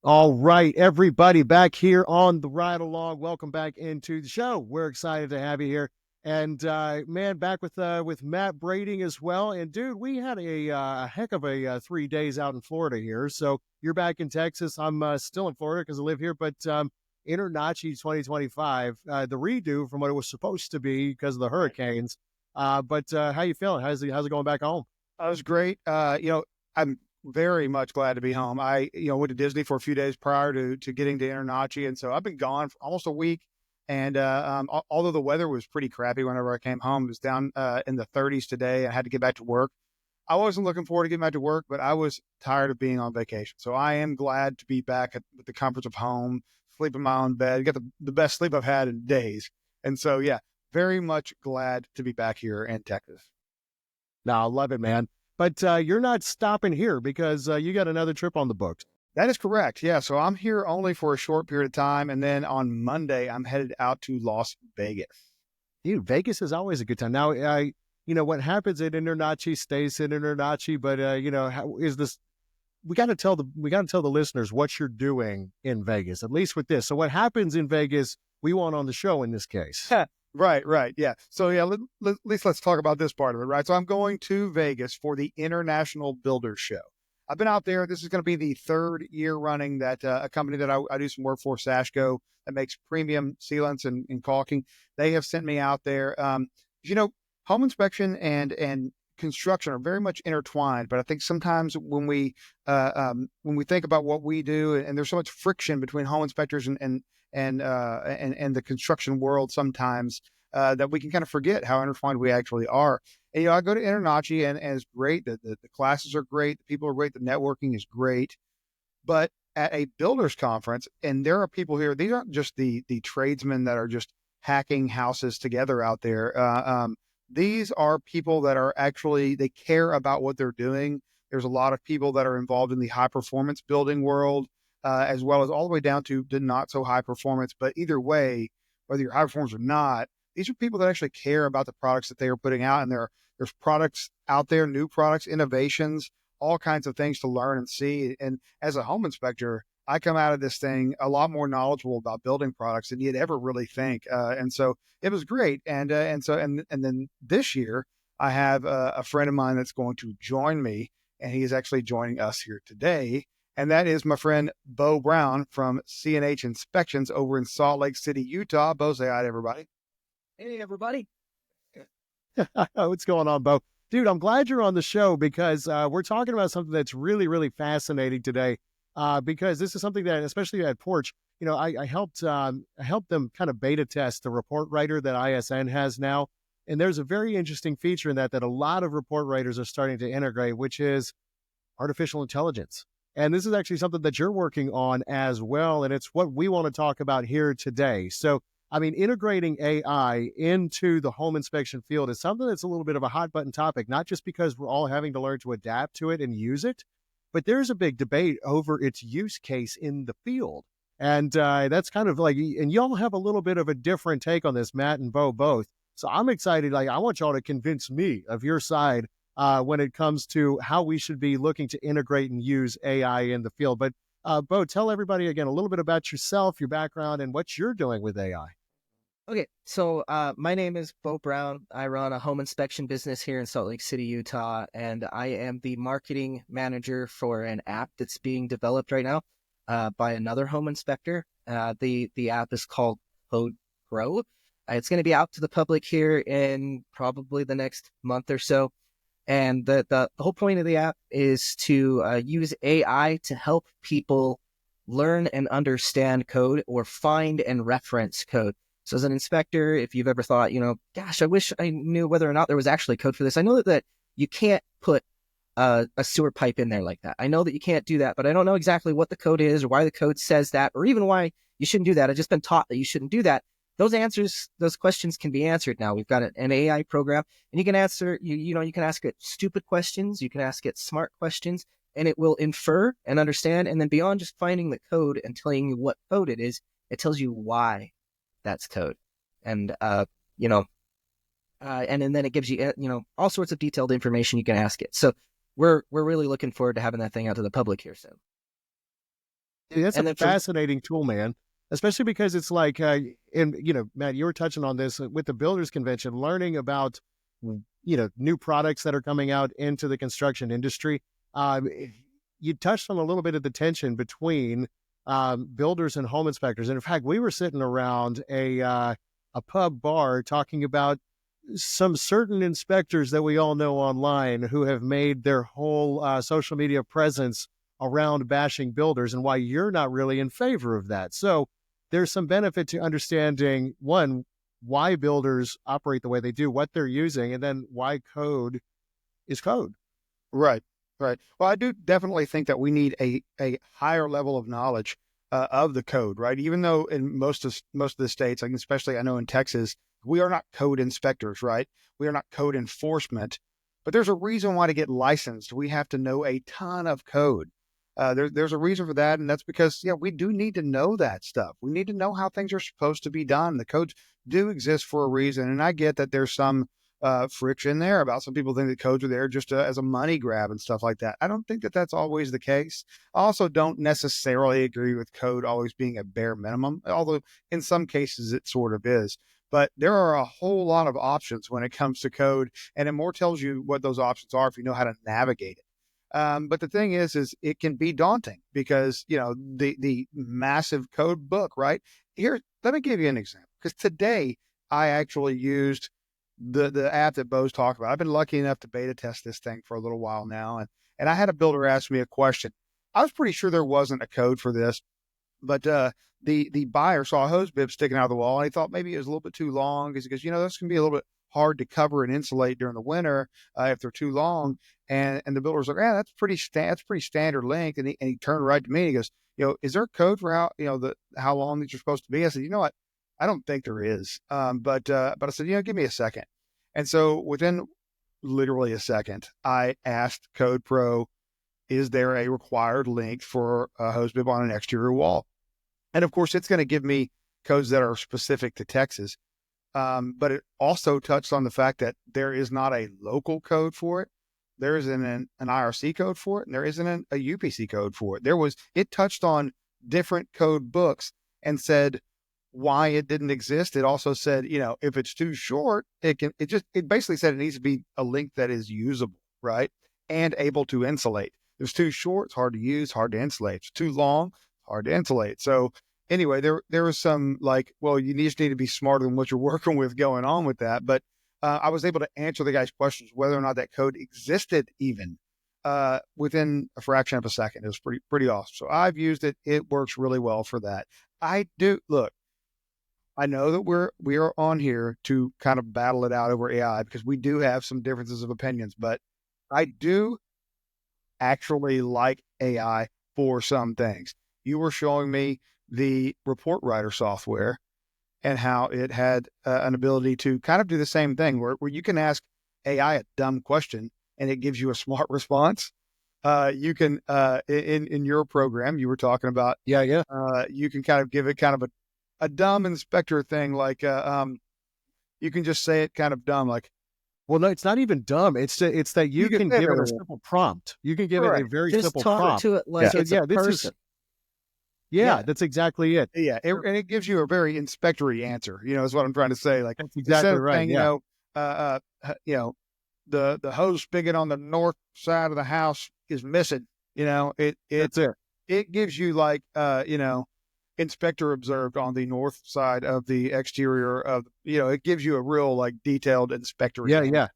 All right, everybody back here on the ride along. Welcome back into the show. We're excited to have you here. And man, back with Matt Brading as well. And dude, we had a heck of a 3 days out in Florida here. So you're back in Texas. I'm still in Florida because I live here. But Internachi 2025, the redo from what it was supposed to be because of the Right. hurricanes. But how you feeling? How's it going back home? That was great. I'm very much glad to be home. I went to Disney for a few days prior to getting to Internachi, and so I've been gone for almost a week. And although the weather was pretty crappy whenever I came home, it was down in the 30s today. I had to get back to work. I wasn't looking forward to getting back to work, but I was tired of being on vacation. So I am glad to be back with the comforts of home, sleep in my own bed, get the best sleep I've had in days. And so, yeah, very much glad to be back here in Texas. No, I love it, man. But you're not stopping here because you got another trip on the books. That is correct. Yeah. So I'm here only for a short period of time. And then on Monday, I'm headed out to Las Vegas. Dude, Vegas is always a good time. Now, what happens at Internachi stays in Internachi, but how is this? We got to tell the listeners what you're doing in Vegas, at least with this. So, what happens in Vegas, we want on the show in this case. Right, right. Yeah. So, yeah, at least let's talk about this part of it, right? So, I'm going to Vegas for the International Builders Show. I've been out there. This is going to be the third year running that a company that I do some work for, Sashco, that makes premium sealants and caulking. They have sent me out there. You know, home inspection and construction are very much intertwined, but I think sometimes when we think about what we do, and there's so much friction between home inspectors and the construction world sometimes that we can kind of forget how intertwined we actually are. And, I go to Internachi and it's great. The classes are great. The people are great. The networking is great. But at a builders conference, and there are people here, these aren't just the tradesmen that are just hacking houses together out there. These are people that are actually, they care about what they're doing. There's a lot of people that are involved in the high performance building world, as well as all the way down to the not so high performance. But either way, whether you're high performance or not, these are people that actually care about the products that they are putting out. And there's products out there, new products, innovations, all kinds of things to learn and see. And as a home inspector, I come out of this thing a lot more knowledgeable about building products than you'd ever really think. And so it was great. And then this year, I have a friend of mine that's going to join me, and he is actually joining us here today. And that is my friend Beau Brown from C&H Inspections over in Salt Lake City, Utah. Beau, say hi to everybody. Hey, everybody. What's going on, Bo? Dude, I'm glad you're on the show because we're talking about something that's really, really fascinating today. Because this is something that, especially at Porch, I helped them kind of beta test the report writer that ISN has now, and there's a very interesting feature in that a lot of report writers are starting to integrate, which is artificial intelligence. And this is actually something that you're working on as well, and it's what we want to talk about here today. So I mean, integrating AI into the home inspection field is something that's a little bit of a hot button topic, not just because we're all having to learn to adapt to it and use it, but there's a big debate over its use case in the field. And that's kind of like, and y'all have a little bit of a different take on this, Matt and Bo both. So I'm excited. Like, I want y'all to convince me of your side when it comes to how we should be looking to integrate and use AI in the field. But Bo, tell everybody again a little bit about yourself, your background, and what you're doing with AI. Okay, so my name is Beau Brown. I run a home inspection business here in Salt Lake City, Utah, and I am the marketing manager for an app that's being developed right now by another home inspector. The app is called Code Pro. It's going to be out to the public here in probably the next month or so. And the whole point of the app is to use AI to help people learn and understand code or find and reference code. So as an inspector, if you've ever thought, gosh, I wish I knew whether or not there was actually code for this. I know that you can't put a sewer pipe in there like that. I know that you can't do that, but I don't know exactly what the code is or why the code says that, or even why you shouldn't do that. I've just been taught that you shouldn't do that. Those questions can be answered now. We've got an AI program, and you can answer, you can ask it stupid questions, you can ask it smart questions, and it will infer and understand. And then beyond just finding the code and telling you what code it is, it tells you why that's code. And, and then it gives you, all sorts of detailed information you can ask it. So we're really looking forward to having that thing out to the public here soon. Dude, that's a And then from fascinating tool, man. Especially because it's like, and Matt, you were touching on this with the builders convention, learning about, new products that are coming out into the construction industry. Um, you touched on a little bit of the tension between builders and home inspectors, and in fact, we were sitting around a pub bar talking about some certain inspectors that we all know online who have made their whole social media presence around bashing builders and why you're not really in favor of that. So there's some benefit to understanding one, why builders operate the way they do, what they're using, and then why code is code. Right, right. Well, I do definitely think that we need a higher level of knowledge of the code, right? Even though in most of the states, like especially I know in Texas, we are not code inspectors, right? We are not code enforcement, but there's a reason why to get licensed, we have to know a ton of code. There's a reason for that, and that's because yeah, we do need to know that stuff. We need to know how things are supposed to be done. The codes do exist for a reason, and I get that there's some friction there about some people think that codes are there just as a money grab and stuff like that. I don't think that that's always the case. I also don't necessarily agree with code always being a bare minimum, although in some cases it sort of is. But there are a whole lot of options when it comes to code, and it more tells you what those options are if you know how to navigate it. But the thing is it can be daunting because the massive code book, right? Here, let me give you an example. Because today I actually used the app that Beau's talked about. I've been lucky enough to beta test this thing for a little while now, and I had a builder ask me a question. I was pretty sure there wasn't a code for this, but the buyer saw a hose bib sticking out of the wall, and he thought maybe it was a little bit too long because this can be a little bit hard to cover and insulate during the winter if they're too long. And the builder's like, yeah, that's pretty standard length. And he turned right to me and he goes, is there a code for how how long these are supposed to be? I said, you know what? I don't think there is. But I said, give me a second. And so within literally a second, I asked Code Pro, is there a required length for a hose bib on an exterior wall? And of course, it's going to give me codes that are specific to Texas. But it also touched on the fact that there is not a local code for it. There isn't an IRC code for it, and there isn't a UPC code for it. It touched on different code books and said why it didn't exist. It also said, if it's too short, it basically said it needs to be a length that is usable, right? And able to insulate. If it's too short, it's hard to use, hard to insulate. If it's too long, hard to insulate. So anyway, there was some you just need to be smarter than what you're working with going on with that. But I was able to answer the guy's questions, whether or not that code existed even within a fraction of a second. It was pretty awesome. So I've used it. It works really well for that. I know that we are on here to kind of battle it out over AI because we do have some differences of opinions, but I do actually like AI for some things. You were showing me the report writer software and how it had an ability to kind of do the same thing where you can ask AI a dumb question and it gives you a smart response. You can, in your program, you were talking about, Yeah. you can kind of give it kind of a dumb inspector thing. Like, you can just say it kind of dumb, like, well, no, it's not even dumb. It's that you can give it a simple prompt. You can give it a very just simple talk prompt. to it like So, it's a this person. is, that's exactly it. yeah. And it gives you a very inspectory answer, is what I'm trying to say. Like, That's instead exactly of right. saying, the hose spigot on the north side of the house is missing, That's it. it gives you like, inspector observed on the north side of the exterior of, it gives you a real like detailed inspector. Yeah.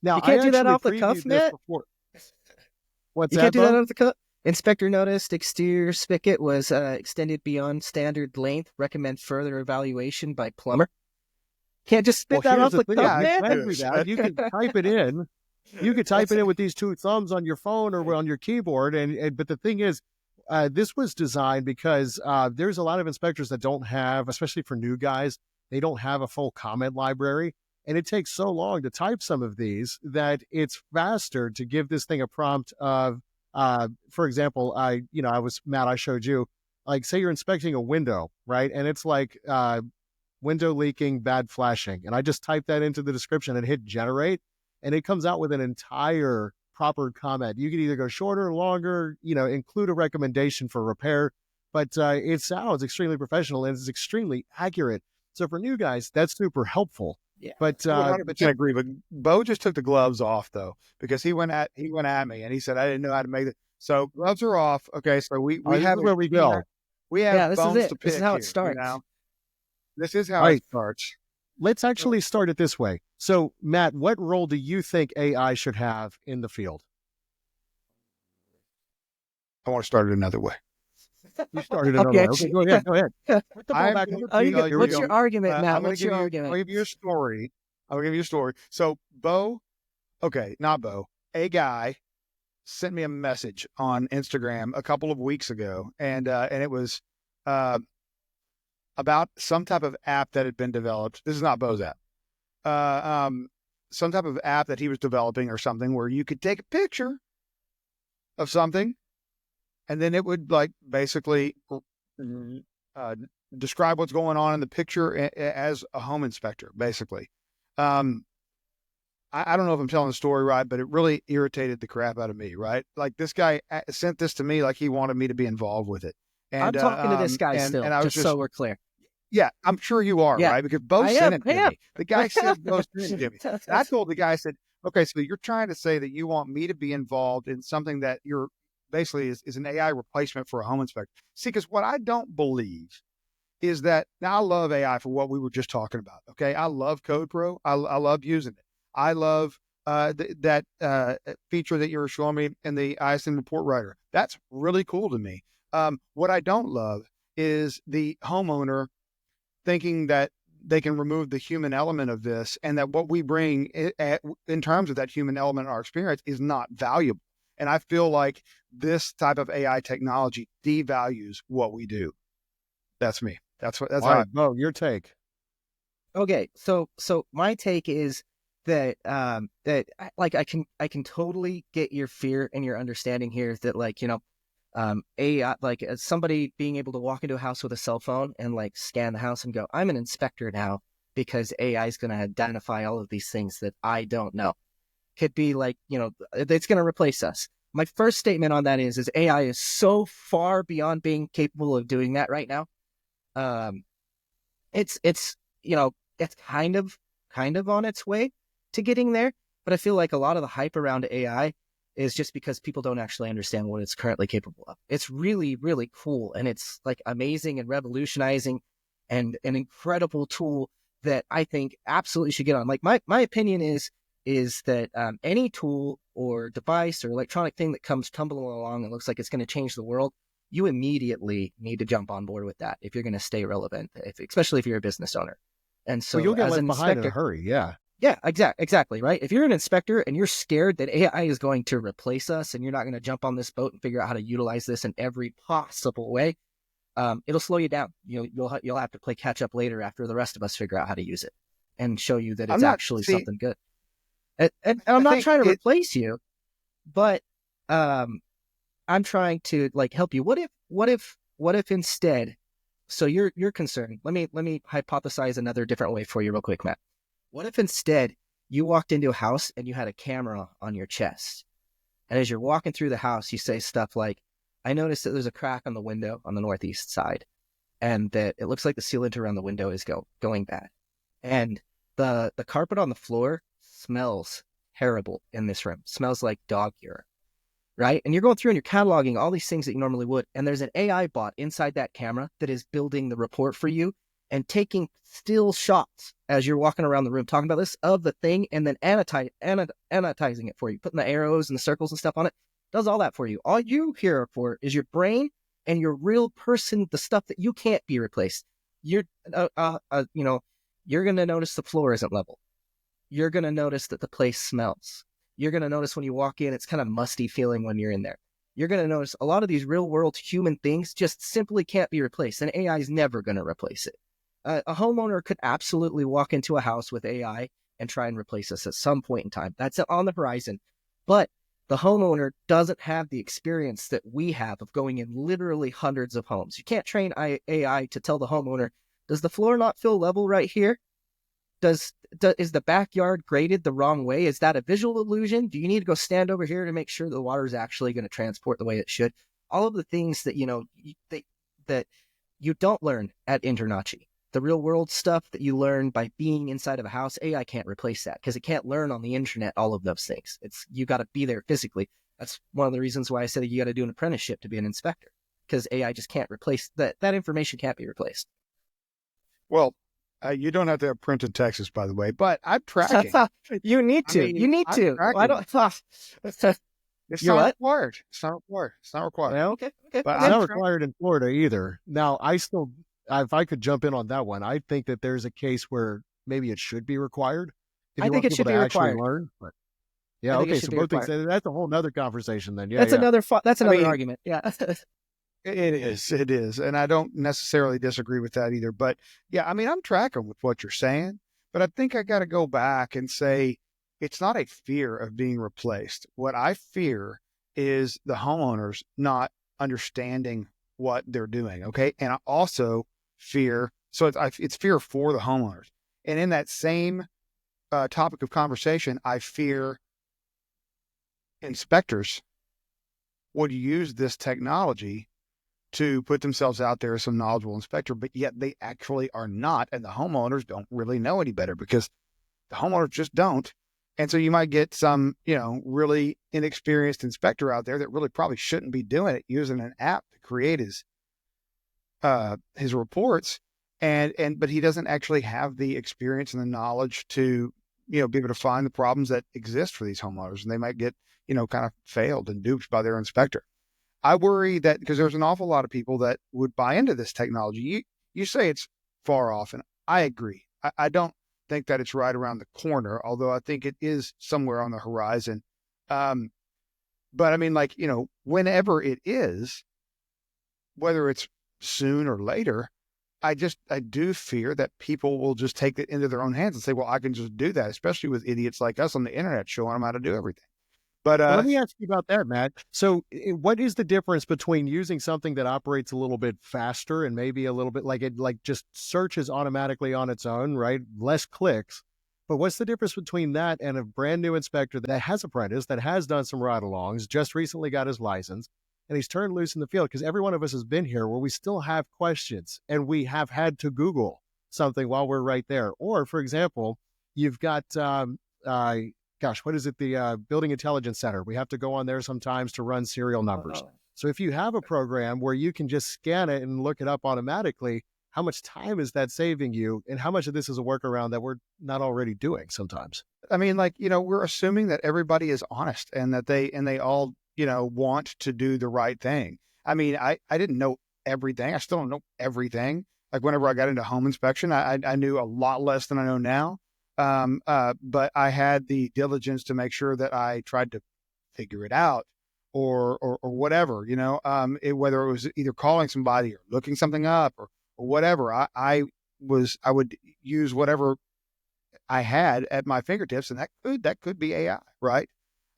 Now You can't I do that actually off the cuff, previewed this Matt. before. What's You that, can't do that Bo? off the cuff. Inspector noticed exterior spigot was extended beyond standard length. Recommend further evaluation by plumber. Can't just spit that Here's off the the thing. cuff, Yeah, You man. can do that. You can type it in. You could type it in with these two thumbs on your phone or on your keyboard. But the thing is, this was designed because there's a lot of inspectors that don't have, especially for new guys, they don't have a full comment library. And it takes so long to type some of these that it's faster to give this thing a prompt of, for example, I was, Matt, I showed you, like, say you're inspecting a window, right? And it's like window leaking, bad flashing. And I just type that into the description and hit generate. And it comes out with an entire proper comment. You can either go shorter, longer, include a recommendation for repair. but it sounds extremely professional and it's extremely accurate. So for new guys, that's super helpful. Yeah. But I would but 100% agree. But Bo just took the gloves off though, because he went at me and he said I didn't know how to make it. So gloves are off. Okay, so all right, this is where we go. we Yeah, have this is bones it. to This is pick how here. it starts. You know, this is All how it right, starts. let's actually start it this way. So Matt, what role do you think AI should have in the field? I want to start it another way. You started another Okay. way. Okay, go ahead. Go ahead. Put the ball I'm back going over to to tell you. What's you. your argument, Matt? I'm going to What's give your you. argument? I'll give you a story. I'll give you a story. So Bo, okay, not Bo, a guy sent me a message on Instagram a couple of weeks ago, and it was uh, about some type of app that had been developed. This is not Bo's app. Some type of app that he was developing or something where you could take a picture of something, and then it would like basically uh, describe what's going on in the picture as a home inspector, basically. Um, I don't know if I'm telling the story right, but it really irritated the crap out of me, right? Like this guy sent this to me like he wanted me to be involved with it. I'm And talking to this guy still, and I was just so just, we're clear. yeah, I'm sure you are, Yeah, right? Because Bo I sent am. it I to am. me. The guy said Bo sent it to me. And I told the guy, I said, okay, so you're trying to say that you want me to be involved in something that you're basically is an AI replacement for a home inspector. See, because what I don't believe is that now I love AI for what we were just talking about. Okay. I love Code Pro. I love using it. I love that feature that you were showing me in the ISN report writer. That's really cool to me. What I don't love is the homeowner thinking that they can remove the human element of this and that what we bring in terms of that human element in our experience is not valuable. And I feel like this type of AI technology devalues what we do. That's me. That's All how right, Bo, your take. Okay, so my take is that like I can totally get your fear and your understanding here that like AI, like as somebody being able to walk into a house with a cell phone and like scan the house and go, I'm an inspector now because AI is going to identify all of these things that I don't know. Could be like, it's going to replace us. My first statement on that is AI is so far beyond being capable of doing that right now. Um, it's it's kind of on its way to getting there, but I feel like a lot of the hype around AI is just because people don't actually understand what it's currently capable of. It's really, really cool, and it's like amazing and revolutionizing and an incredible tool that I think absolutely should get on. Like my opinion is that any tool or device or electronic thing that comes tumbling along and looks like it's going to change the world, you immediately need to jump on board with that if you're going to stay relevant, especially if you're a business owner. And Well, so you'll get as left an behind in a inspector, hurry. Yeah. yeah, exactly, right? If you're an inspector and you're scared that AI is going to replace us and you're not going to jump on this boat and figure out how to utilize this in every possible way, it'll slow you down. You'll have to play catch up later after the rest of us figure out how to use it and show you that I'm it's not, actually see, something good. And I'm I not think trying to it, replace you, but I'm trying to like help you. What if instead? So you're concerned. Let me hypothesize another different way for you, real quick, Matt. What if instead you walked into a house and you had a camera on your chest, and as you're walking through the house, you say stuff like, "I noticed that there's a crack on the window on the northeast side, and that it looks like the sealant around the window is going bad, and the carpet on the floor smells terrible in this room. Smells like dog urine." Right? And you're going through and you're cataloging all these things that you normally would. And there's an AI bot inside that camera that is building the report for you and taking still shots as you're walking around the room, talking about this of the thing and then annotizing it for you, putting the arrows and the circles and stuff on it. Does all that for you. All you here for is your brain and your real person, the stuff that you can't be replaced. You're going to notice the floor isn't level. You're going to notice that the place smells. You're going to notice when you walk in, it's kind of musty feeling when you're in there. You're going to notice a lot of these real world human things just simply can't be replaced, and AI is never going to replace it. A homeowner could absolutely walk into a house with AI and try and replace us at some point in time. That's on the horizon. But the homeowner doesn't have the experience that we have of going in literally hundreds of homes. You can't train AI to tell the homeowner, does the floor not feel level right here? Is the backyard graded the wrong way? Is that a visual illusion? Do you need to go stand over here to make sure the water is actually going to transport the way it should? All of the things that, that you don't learn at InterNACHI. The real world stuff that you learn by being inside of a house, AI can't replace that because it can't learn on the internet all of those things. You got to be there physically. That's one of the reasons why I said you got to do an apprenticeship to be an inspector, because AI just can't replace that. That information can't be replaced. Well, you don't have to have print in Texas, by the way, but I'm tracking. You need to. You need I'm to. tracking. I don't. It's You're not what? required. It's not required. It's not required. Well, okay. But It's I'm not tra- required in Florida either. Now, if I could jump in on that one, I think that there's a case where maybe it should be required if I you think want it people should to be actually required. learn. But I yeah, think it okay. should So be both things, required. that's a whole nother conversation then. Yeah, That's yeah. another. That's another mean, argument. Yeah. it is. It is. And I don't necessarily disagree with that either. But yeah, I mean, I'm tracking with what you're saying, but I think I got to go back and say it's not a fear of being replaced. What I fear is the homeowners not understanding what they're doing. Okay. And I also fear, so it's fear for the homeowners. And in that same topic of conversation, I fear inspectors would use this technology to put themselves out there as some knowledgeable inspector, but yet they actually are not. And the homeowners don't really know any better because the homeowners just don't. And so you might get some, really inexperienced inspector out there that really probably shouldn't be doing it, using an app to create his reports. But he doesn't actually have the experience and the knowledge to, be able to find the problems that exist for these homeowners. And they might get, kind of failed and duped by their inspector. I worry that because there's an awful lot of people that would buy into this technology. You say it's far off, and I agree. I don't think that it's right around the corner, although I think it is somewhere on the horizon. But I mean, whenever it is, whether it's soon or later, I do fear that people will just take it into their own hands and say, well, I can just do that, especially with idiots like us on the internet showing them how to do everything. But Well, let me ask you about that, Matt. So, what is the difference between using something that operates a little bit faster and maybe a little bit like it, like just searches automatically on its own, right? Less clicks. But what's the difference between that and a brand new inspector that has apprentice, that has done some ride-alongs, just recently got his license, and he's turned loose in the field? Because every one of us has been here where we still have questions and we have had to Google something while we're right there. Or, for example, you've got what is it? The Building Intelligence Center. We have to go on there sometimes to run serial numbers. So if you have a program where you can just scan it and look it up automatically, how much time is that saving you? And how much of this is a workaround that we're not already doing sometimes? I mean, we're assuming that everybody is honest and that they all, want to do the right thing. I mean, I didn't know everything. I still don't know everything. Like whenever I got into home inspection, I knew a lot less than I know now. But I had the diligence to make sure that I tried to figure it out or whatever, whether it was either calling somebody or looking something up or whatever. I would use whatever I had at my fingertips, and that could be AI, right?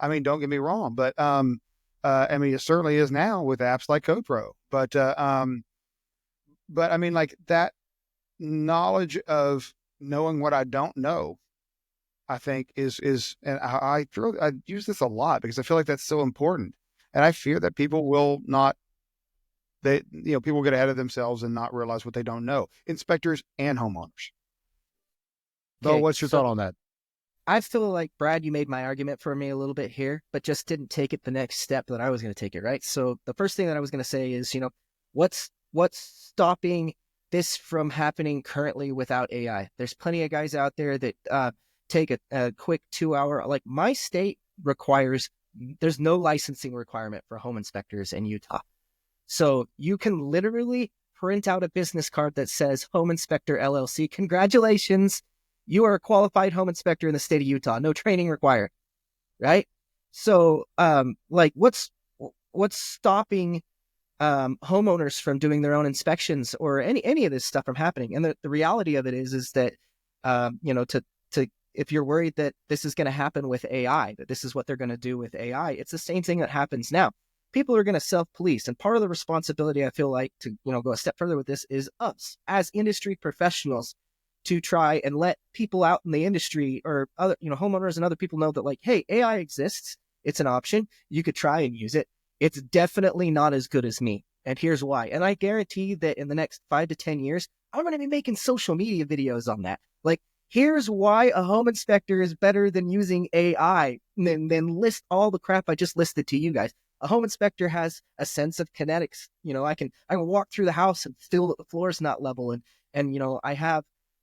I mean, don't get me wrong, but I mean, it certainly is now with apps like CodePro, but I mean, like that knowledge of knowing what I don't know, I think is, and I use this a lot because I feel like that's so important. And I fear that people will not, people get ahead of themselves and not realize what they don't know, inspectors and homeowners. Bo, what's your thought on that? I feel like, Brad, you made my argument for me a little bit here, but just didn't take it the next step that I was going to take it, right? So the first thing that I was going to say is, what's stopping this from happening currently without AI? There's plenty of guys out there that take a quick 2 hour, like my state requires, there's no licensing requirement for home inspectors in Utah. So you can literally print out a business card that says Home Inspector LLC. Congratulations. You are a qualified home inspector in the state of Utah. No training required. Right. So what's stopping homeowners from doing their own inspections or any of this stuff from happening? And the reality of it is that, if you're worried that this is going to happen with AI, that this is what they're going to do with AI, it's the same thing that happens now. People are going to self-police. And part of the responsibility, I feel like, to go a step further with this is us as industry professionals to try and let people out in the industry or other, homeowners and other people know that, like, hey, AI exists. It's an option. You could try and use it. It's definitely not as good as me. And here's why. And I guarantee that in the next 5 to 10 years, I'm going to be making social media videos on that. Like, here's why a home inspector is better than using AI, than list all the crap I just listed to you guys. A home inspector has a sense of kinetics. I can walk through the house and feel that the floor is not level, and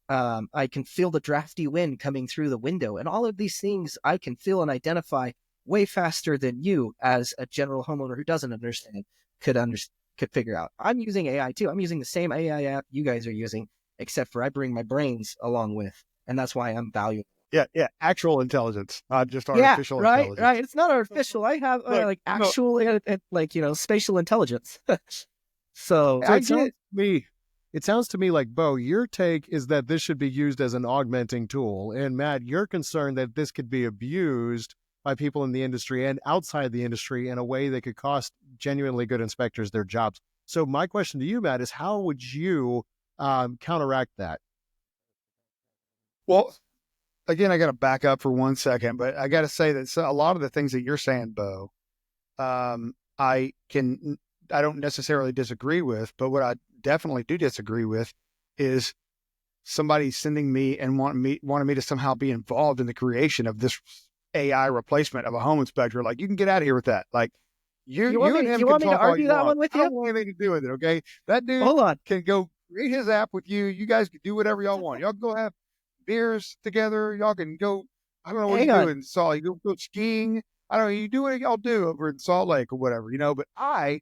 I can feel the drafty wind coming through the window, and all of these things I can feel and identify way faster than you, as a general homeowner who doesn't understand, could figure out. I'm using AI too. I'm using the same AI app you guys are using, except for I bring my brains along with, and that's why I'm valuable. Yeah, yeah, actual intelligence, not just Yeah, artificial right. intelligence. It's not artificial. I have Look, like no, actual, spatial intelligence. So So I it sounds get. to me, it sounds to me like, Beau, your take is that this should be used as an augmenting tool, and Matt, you're concerned that this could be abused by people in the industry and outside the industry in a way that could cost genuinely good inspectors their jobs. So my question to you, Matt, is how would you counteract that? well, again, I got to back up for 1 second, but I got to say that a lot of the things that you're saying, Beau, um, I can, I don't necessarily disagree with, but what I definitely do disagree with is somebody sending me and wanting me to somehow be involved in the creation of this AI replacement of a home inspector. Like, you can get out of here with that. Like, you and him You can want me to talk all argue you that want. one with I you? don't want anything to do with it. Okay, that dude Hold on. can go create his app with you. You guys can do whatever y'all want. Y'all go have beers together. Y'all can go. I don't know what Hang you do on. in Salt Lake. Go skiing. I don't know. You do what y'all do over in Salt Lake or whatever, But I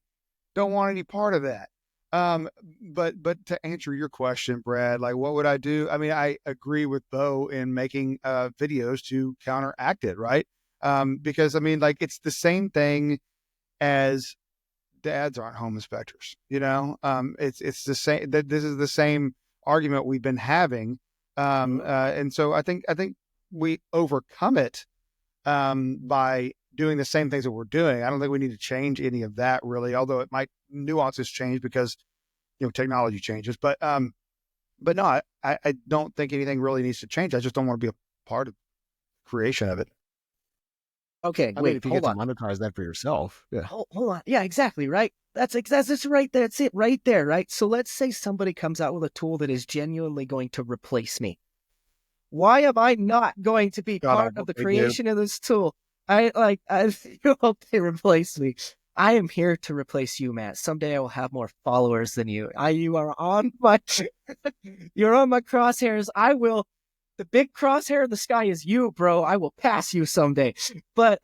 don't want any part of that. Um, but to answer your question, Brad, like, what would I do? I mean, I agree with Beau in making videos to counteract it, right? Because I mean, like, it's the same thing as dads aren't home inspectors. It's the same. That this is the same argument we've been having, and so I think we overcome it by doing the same things that we're doing. I don't think we need to change any of that really, although it might nuances change because technology changes. But no, I don't think anything really needs to change. I just don't want to be a part of the creation of it. Okay, I mean, wait, if you get hold to on. monetize that for yourself, yeah. Hold on. Yeah, exactly, right? That's right there. That's it right there, right? So let's say somebody comes out with a tool that is genuinely going to replace me. Why am I not going to be God, I part of hope the they do. creation of this tool? I hope they replace me. I am here to replace you, Matt. Someday I will have more followers than you. You are on my you're on my crosshairs. The big crosshair in the sky is you, bro. I will pass you someday. But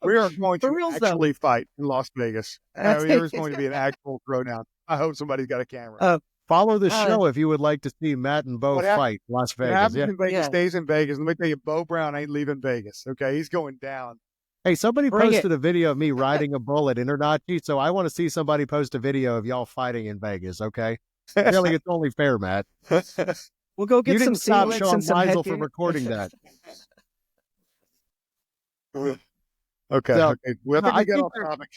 We are going for to reals though. actually fight in Las Vegas. There's going to be an actual throwdown. I hope somebody's got a camera. Follow the show if you would like to see Matt and Beau What hap- fight Las What Vegas. happens Yeah. in Vegas Yeah. stays in Vegas. Let me tell you, Beau Brown ain't leaving Vegas. Okay, he's going down. Hey, somebody Bring it. posted a video of me riding a bull at Internachi, so I want to see somebody post a video of y'all fighting in Vegas. Okay, I feel like it's only fair, Matt. We'll go You get some didn't stop singlets Sean and some Weisel headgear. from recording that. Okay, So, okay. Well, I think I we got think off topic.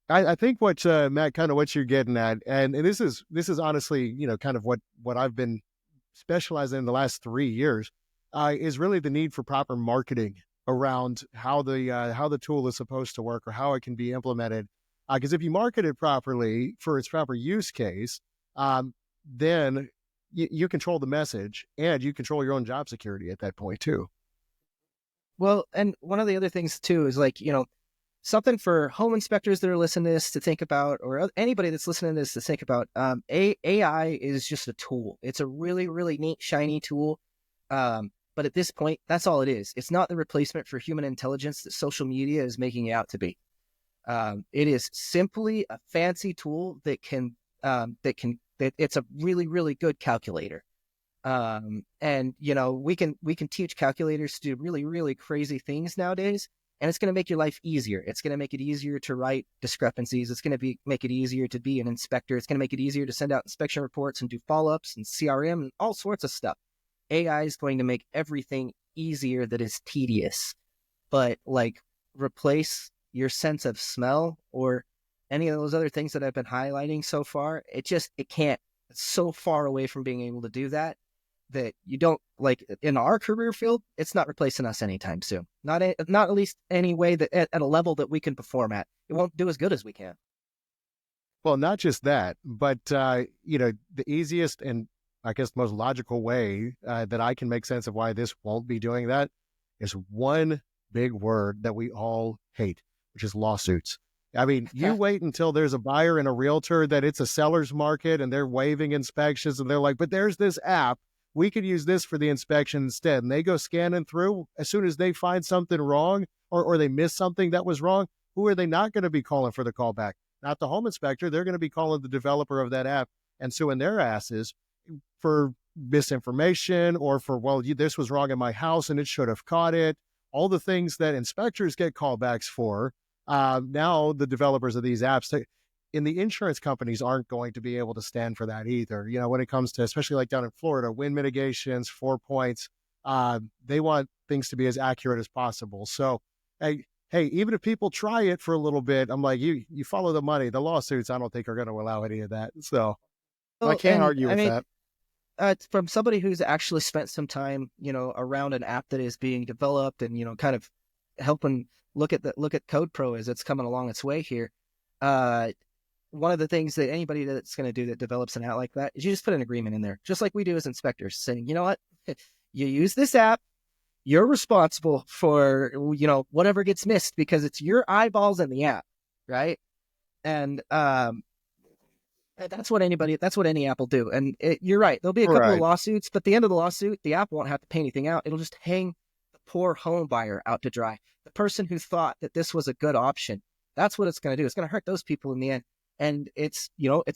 I think what Matt, kind of what you're getting at, and this is honestly, kind of what I've been specializing in the last 3 years, is really the need for proper marketing around how the tool is supposed to work or how it can be implemented. Because if you market it properly for its proper use case, then you control the message and you control your own job security at that point too. Well, and one of the other things too is like, something for home inspectors that are listening to this to think about, or anybody that's listening to this to think about. AI is just a tool. It's a really, really neat, shiny tool. But at this point, that's all it is. It's not the replacement for human intelligence that social media is making it out to be. It is simply a fancy tool that it's a really, really good calculator. And we can teach calculators to do really, really crazy things nowadays, and it's going to make your life easier. It's going to make it easier to write discrepancies. It's going to make it easier to be an inspector. It's going to make it easier to send out inspection reports and do follow-ups and CRM and all sorts of stuff. AI is going to make everything easier that is tedious, but like replace your sense of smell or any of those other things that I've been highlighting so far. It can't. It's so far away from being able to do that you don't, like, in our career field, it's not replacing us anytime soon. Not at least any way that at a level that we can perform at. It won't do as good as we can. Well, not just that, but the easiest and I guess most logical way that I can make sense of why this won't be doing that is one big word that we all hate, which is lawsuits. I mean, you wait until there's a buyer and a realtor that it's a seller's market and they're waiving inspections and they're like, but there's this app. We could use this for the inspection instead. And they go scanning through. As soon as they find something wrong or they miss something that was wrong, who are they not going to be calling for the callback? Not the home inspector. They're going to be calling the developer of that app and suing their asses for misinformation or for, well, this was wrong in my house and it should have caught it. All the things that inspectors get callbacks for. Now the developers of these apps, in the insurance companies aren't going to be able to stand for that either. When it comes to, especially like down in Florida, wind mitigations, 4 points, they want things to be as accurate as possible. So, hey, even if people try it for a little bit, I'm like, you follow the money. The lawsuits, I don't think are going to allow any of that. So, I Well, can't and argue I with mean, that. from somebody who's actually spent some time, around an app that is being developed and, kind of helping look at Code Pro as it's coming along its way here. Uh, One of the things that anybody that's going to do that develops an app like that is you just put an agreement in there, just like we do as inspectors, saying, you know what, you use this app, you're responsible for, whatever gets missed because it's your eyeballs in the app, right? And that's what any app will do. And you're right. There'll be a couple of Right. lawsuits, but at the end of the lawsuit, the app won't have to pay anything out. It'll just hang the poor home buyer out to dry. The person who thought that this was a good option. That's what it's going to do. It's going to hurt those people in the end. And it's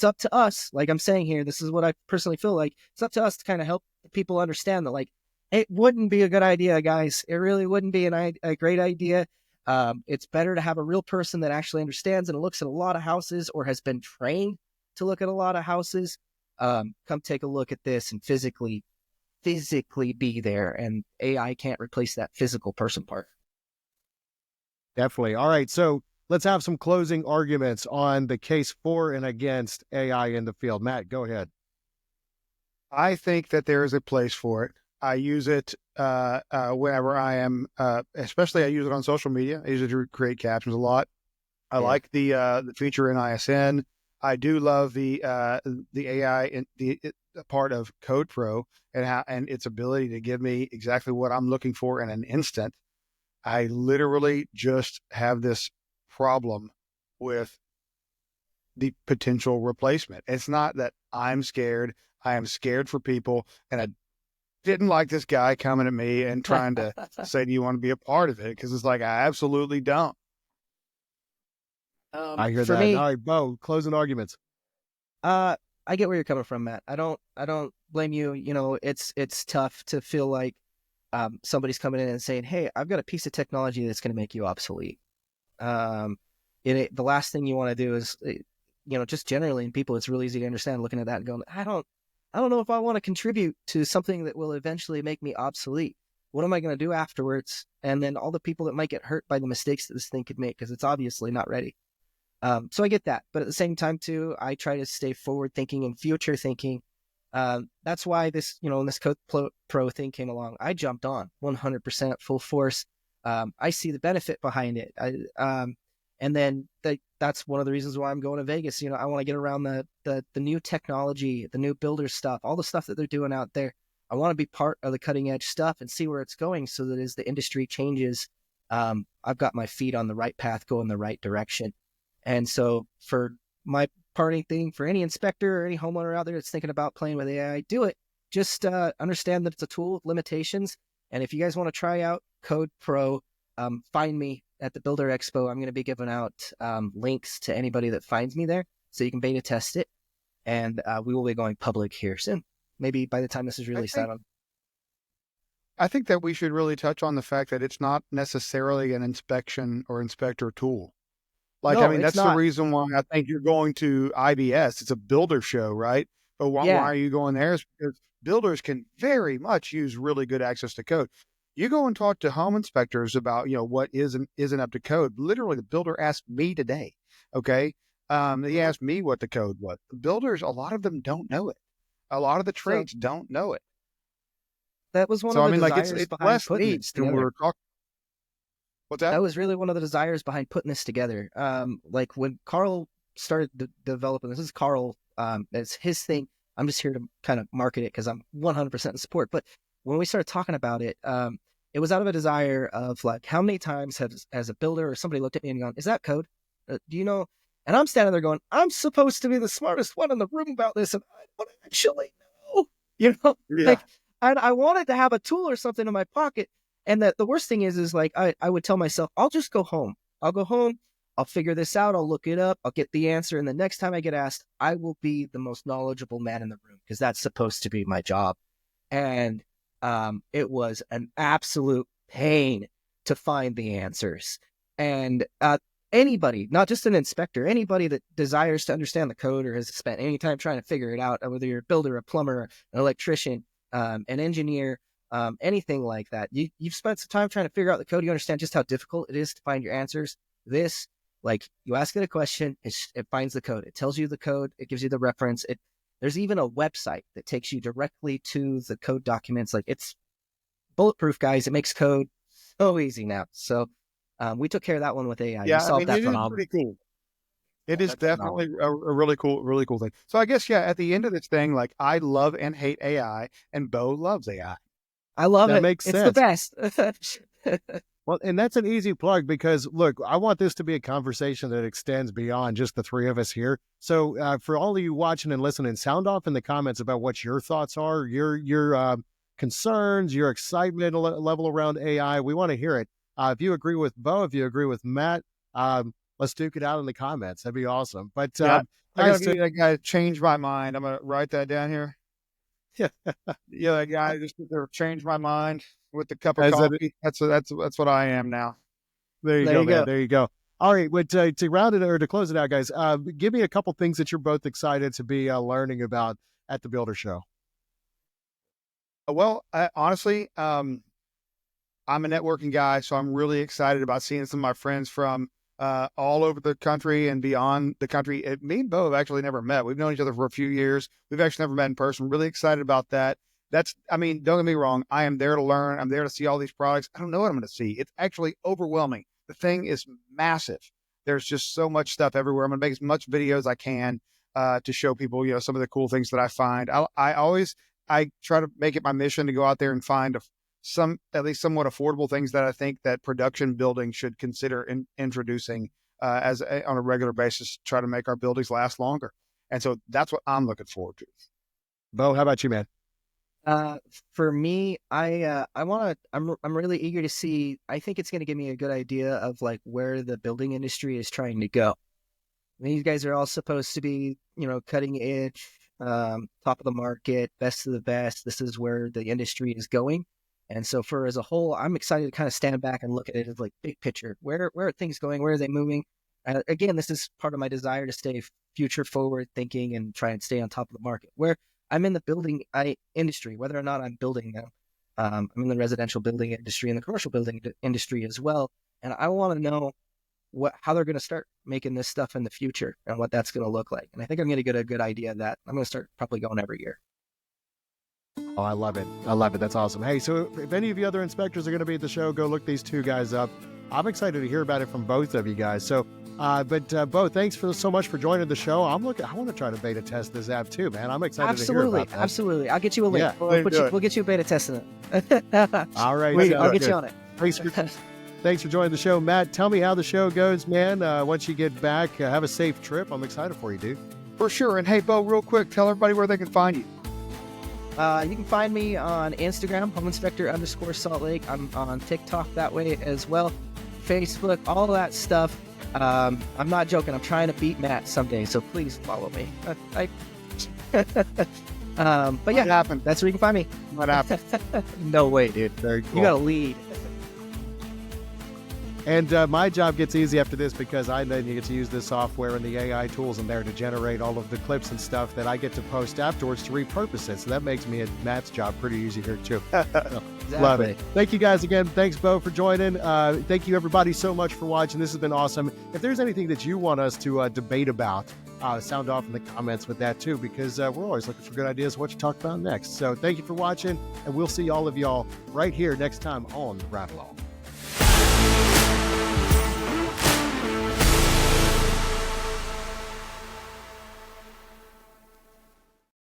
up to us. Like I'm saying here, this is what I personally feel like. It's up to us to kind of help people understand that, like, it wouldn't be a good idea, guys. It really wouldn't be a great idea. It's better to have a real person that actually understands and looks at a lot of houses or has been trained to look at a lot of houses. Come take a look at this and physically be there. And AI can't replace that physical person part. definitely. All right. So, let's have some closing arguments on the case for and against AI in the field. Matt, go ahead. I think that there is a place for it. I use it whenever I am, especially I use it on social media. I use it to create captions a lot. I Yeah. like the feature in ISN. I do love the AI in the part of Code Pro and its ability to give me exactly what I'm looking for in an instant. I literally just have this problem with the potential replacement. It's not that I'm scared. I am scared for people, and I didn't like this guy coming at me and trying to say, "Do you want to be a part of it?" Because it's like I absolutely don't. I hear For that. me, All right, Beau, closing arguments. I get where you're coming from, Matt. I don't blame you. It's tough to feel like somebody's coming in and saying, "Hey, I've got a piece of technology that's going to make you obsolete." Um, the last thing you want to do is, just generally in people, it's really easy to understand looking at that and going, I don't know if I want to contribute to something that will eventually make me obsolete. What am I going to do afterwards? And then all the people that might get hurt by the mistakes that this thing could make, because it's obviously not ready. So I get that, but at the same time too, I try to stay forward thinking and future thinking. That's why this, when this Code Pro thing came along, I jumped on 100% full force. I see the benefit behind it. And then that's one of the reasons why I'm going to Vegas. I want to get around the new technology, the new builder stuff, all the stuff that they're doing out there. I want to be part of the cutting edge stuff and see where it's going, so that as the industry changes, I've got my feet on the right path, going the right direction. And so for my parting thing, for any inspector or any homeowner out there that's thinking about playing with AI, do it. Just understand that it's a tool with limitations. And if you guys want to try out Code Pro, find me at the Builder Expo. I'm going to be giving out links to anybody that finds me there, so you can beta test it. And we will be going public here soon. Maybe by the time this is released, I think that we should really touch on the fact that it's not necessarily an inspection or inspector tool. Like, I No, mean, it's that's the not. reason why I think you're going to IBS. It's a builder show, right? But why Yeah. are you going there? Is because builders can very much use really good access to code. You go and talk to home inspectors about, what isn't up to code. Literally, the builder asked me today. Okay. He asked me what the code was. The builders, a lot of them don't know it. A lot of the So trades don't know it. that was one So of I the mean, like desires it's behind less putting neat this than we together. were talking. What's that? That was really one of the desires behind putting this together. Like when Carl started developing this is Carl. It's his thing. I'm just here to kind of market it because I'm 100% in support. But when we started talking about it, it was out of a desire of like, how many times has as a builder or somebody looked at me and gone, "Is that code? Do you know?" And I'm standing there going, "I'm supposed to be the smartest one in the room about this, and I don't actually know." Yeah. Like, I wanted to have a tool or something in my pocket. And that the worst thing is like, I would tell myself, I'll just go home. I'll go home. I'll figure this out. I'll look it up. I'll get the answer. And the next time I get asked, I will be the most knowledgeable man in the room because that's supposed to be my job. And it was an absolute pain to find the answers. And anybody, not just an inspector, anybody that desires to understand the code or has spent any time trying to figure it out, whether you're a builder, a plumber, an electrician, an engineer, anything like that. You've spent some time trying to figure out the code. You understand just how difficult it is to find your answers. This, like, you ask it a question, it finds the code. It tells you the code. It gives you the reference. There's even a website that takes you directly to the code documents. Like, it's bulletproof, guys. It makes code so easy now. So we took care of that one with AI. Yeah, We solved that it is problem. pretty cool. It Yeah, is that's definitely phenomenal. a really cool thing. So I guess, yeah, at the end of this thing, like, I love and hate AI, and Beau loves AI. I love That it. makes It's the sense. best. Well, and that's an easy plug because look, I want this to be a conversation that extends beyond just the three of us here. So for all of you watching and listening, sound off in the comments about what your thoughts are, your concerns, your excitement level around AI. We want to hear it. If you agree with Beau, if you agree with Matt, let's duke it out in the comments. That'd be awesome. But Yeah, I gotta guys, get that guy to change my mind. I'm gonna write that down here. yeah, Yeah, that guy just changed my mind with the cup of as a, coffee. That's what I am now. there you There go, you man. go. There you go. All right, but to round it or to close it out, guys, give me a couple things that you're both excited to be learning about at the Builder Show. Well, honestly, I'm a networking guy, so I'm really excited about seeing some of my friends from all over the country and beyond the country. Me and Beau have actually never met. We've known each other for a few years. We've actually never met in person. Really excited about that. I mean, don't get me wrong. I am there to learn. I'm there to see all these products. I don't know what I'm going to see. It's actually overwhelming. The thing is massive. There's just so much stuff everywhere. I'm going to make as much video as I can to show people, some of the cool things that I find. I try to make it my mission to go out there and find some at least somewhat affordable things that I think that production building should consider introducing on a regular basis to try to make our buildings last longer. And so that's what I'm looking forward to. Beau, how about you, man? For me, I'm really eager to see. I think it's going to give me a good idea of like where the building industry is trying to go. These guys are all supposed to be, cutting edge, top of the market, best of the best. This is where the industry is going. And so for as a whole, I'm excited to kind of stand back and look at it as like big picture. Where are things going? Where are they moving? Again, this is part of my desire to stay future forward thinking and try and stay on top of the market. Where I'm in the building industry, whether or not I'm building them. I'm in the residential building industry and the commercial building industry as well. And I want to know how they're going to start making this stuff in the future and what that's going to look like. And I think I'm going to get a good idea of that. I'm going to start probably going every year. Oh, I love it. I love it. That's awesome. Hey, so if any of you other inspectors are going to be at the show, go look these two guys up. I'm excited to hear about it from both of you guys. So, but Beau, thanks so much for joining the show. I want to try to beta test this app too, man. I'm excited to hear about that. Absolutely. I'll get you a link. Yeah. We'll get you a beta testing it. All right. I'll get you on it. Thanks for joining the show. Matt, tell me how the show goes, man. Once you get back, have a safe trip. I'm excited for you, dude. For sure. And hey, Beau, real quick, tell everybody where they can find you. You can find me on Instagram, HomeInspector_Salt Lake. I'm on TikTok that way as well. Facebook, all that stuff. I'm not joking. I'm trying to beat Matt someday, so please follow me. But yeah, What happened? that's where you can find me. What happened? No way, dude. Very cool. You got to lead. And my job gets easy after this because I then get to use the software and the AI tools in there to generate all of the clips and stuff that I get to post afterwards to repurpose it. So that makes me and Matt's job pretty easy here too. Exactly. Love it. Thank you guys again. Thanks, Beau, for joining. Thank you everybody so much for watching. This has been awesome. If there's anything that you want us to debate about, sound off in the comments with that too, because we're always looking for good ideas what to talk about next. So thank you for watching, and we'll see all of y'all right here next time on The Ride Along.